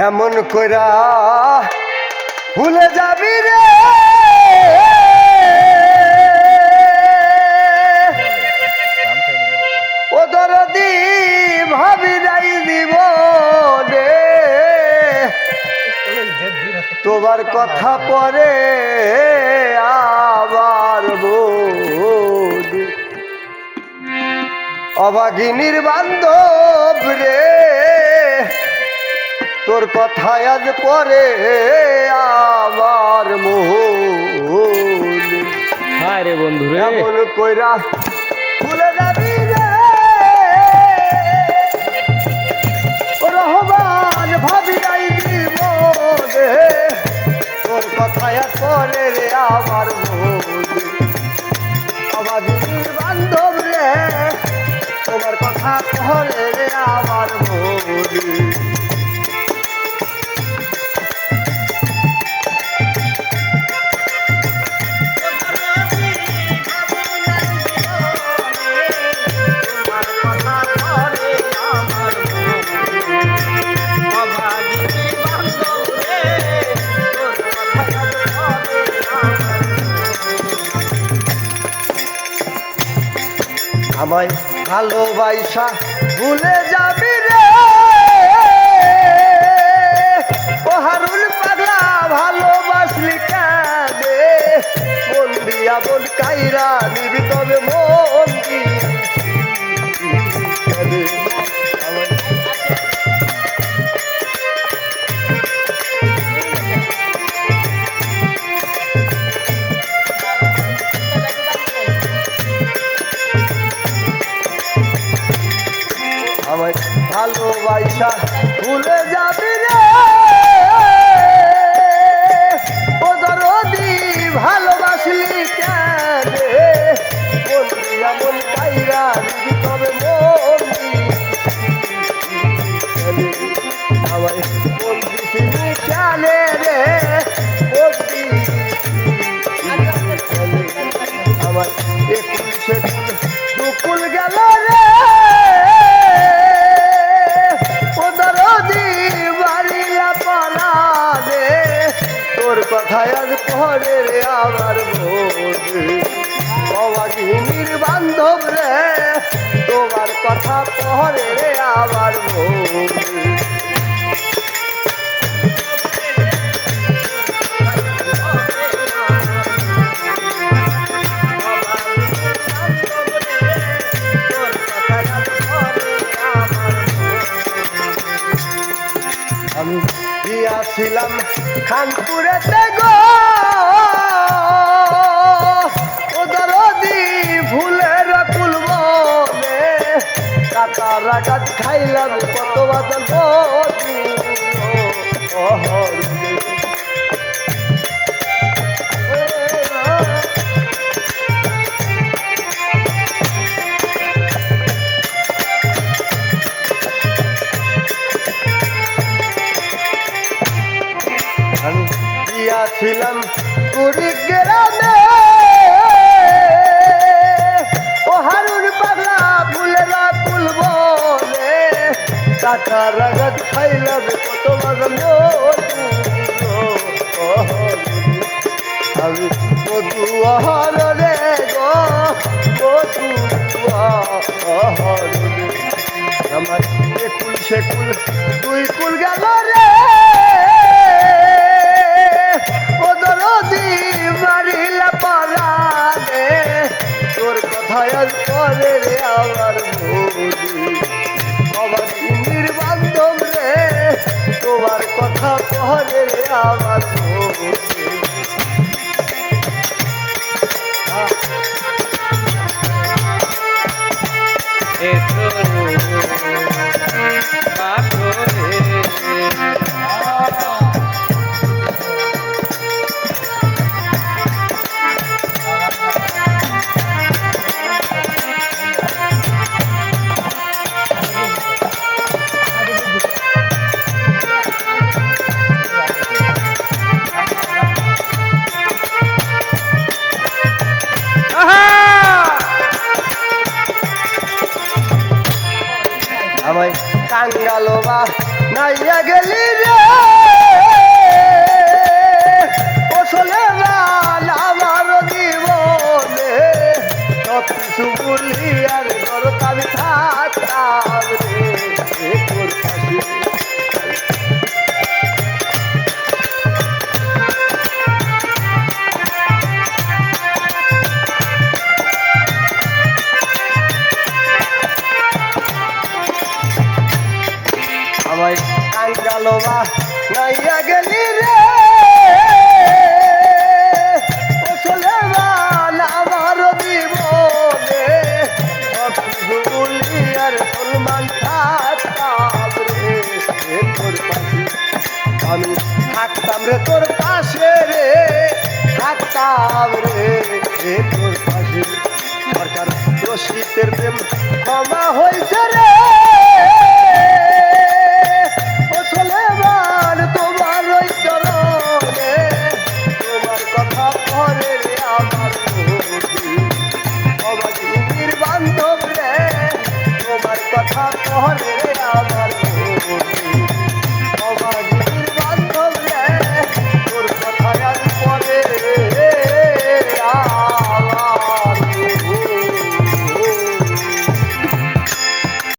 এমন কইরা ভুলে যাবি রে ও দরদি ভাবি নাই দিব রে তোমার কথা পরে আবার বলি অভাগিনীর বান্ধব রে তোর কথায় আজ পরে আমার মন হায় রে বন্ধু রে এমন কইরা ভুলে যাবি রে ও রহমান ভাবি নাই দিব রে তোর কথায় আজ পরে রে আমার মন অভাগিনীর বান্ধব রে তোমার কথা পরে রে আমার মন আমায় ভালোবাসা ভুলে যাবি রে ও হারুন পাগলা ভালোবাসলি কাঁদে মন দিয়া বল কাইরা নিবি তবে মন আমায় ভালোবাসা ভুলে যাবি রে ও দরদি ভালোবাসলি কেন বলবি এমন পাইরা দিবি তবে মন আমায় বলবি তিনি চালে রে বলবি আমার একুশে দুকুল গেল রে তোর কথায় আজ পরে রে আমার অভাগিনীর বান্ধব রে তোমার কথা পরে রে আমার আমি গিয়াছিলাম খানপুরেতে গো ও দরদি ভুলের কুল বলে কাটা রাগাত খাইলাম কত বাদল ছিলাম পুরী গ্রামে ও হারুন পাগলা ভুলের কুল বলে কাটা রাগাত খাইলাম কত বাদল আমি মধু আহার রে গো মধু আহার আমার একুল সেকুল দুই কুল গেল রে মারিলা পারানে তোর কথায় আজ পরে রে আমার অভাগিনীর বান্ধব রে তোমার কথা পরে রে আমার কাঙ্গালবা নাইয়া গেলি রে ওসলে বাল আমার জীবনে সব কিছু বলি আর করতাম থাকতাম রে তোর পাশে আমায় কাঙ্গালবা নাইয়া গেলি রে ওসলে বাল আমার জীবনে সব কিছু বলি আর সলমান থাকতাম রে তোর পাশে আমি থাকতাম রে তোর পাশে রে থাকতাম রে তোর পাশে সরকার রশিদের প্রেম ক্ষমা হয়েছে রে তোমার ওই চরণে তোমার কথা পরে রে আমার অবাধীর বান্ধব রে তোমার কথা পরে রে আমার